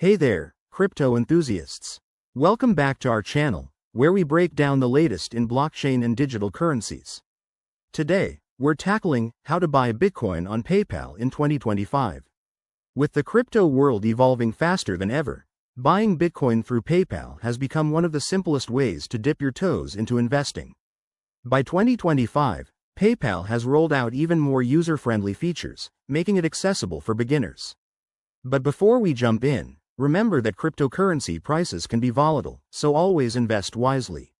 Hey there, crypto enthusiasts. Welcome back to our channel, where we break down the latest in blockchain and digital currencies. Today, we're tackling how to buy Bitcoin on PayPal in 2025. With the crypto world evolving faster than ever, buying Bitcoin through PayPal has become one of the simplest ways to dip your toes into investing. By 2025, PayPal has rolled out even more user-friendly features, making it accessible for beginners. But before we jump in, remember that cryptocurrency prices can be volatile, so always invest wisely.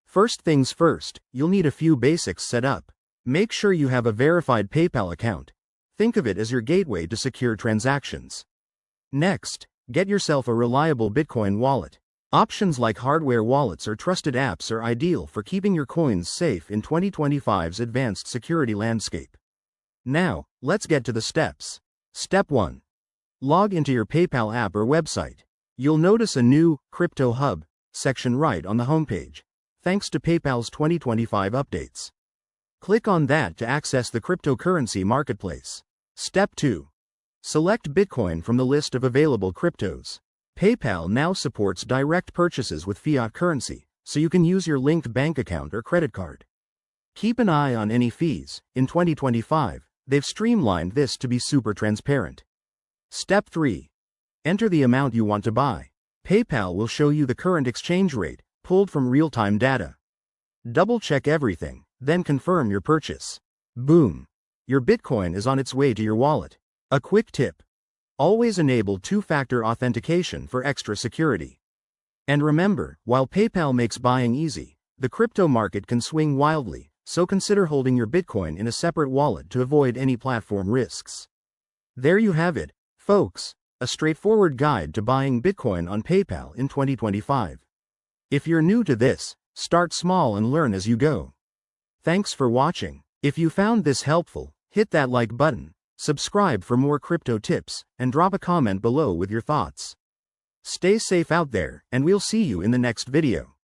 First things first, you'll need a few basics set up. Make sure you have a verified PayPal account. Think of it as your gateway to secure transactions. Next, get yourself a reliable Bitcoin wallet. Options like hardware wallets or trusted apps are ideal for keeping your coins safe in 2025's advanced security landscape. Now, let's get to the steps. Step 1. Log into your PayPal app or website. You'll notice a new Crypto Hub section right on the homepage, thanks to PayPal's 2025 updates. Click on that to access the cryptocurrency marketplace. Step 2. Select Bitcoin from the list of available cryptos. PayPal now supports direct purchases with fiat currency, so you can use your linked bank account or credit card. Keep an eye on any fees. In 2025, they've streamlined this to be super transparent. Step 3. Enter the amount you want to buy. PayPal will show you the current exchange rate, pulled from real-time data. Double-check everything, then confirm your purchase. Boom! Your Bitcoin is on its way to your wallet. A quick tip: always enable two-factor authentication for extra security. And remember, while PayPal makes buying easy, the crypto market can swing wildly, so consider holding your Bitcoin in a separate wallet to avoid any platform risks. There you have it, folks, a straightforward guide to buying Bitcoin on PayPal in 2025. If you're new to this, start small and learn as you go. Thanks for watching. If you found this helpful, hit that like button, subscribe for more crypto tips, and drop a comment below with your thoughts. Stay safe out there, and we'll see you in the next video.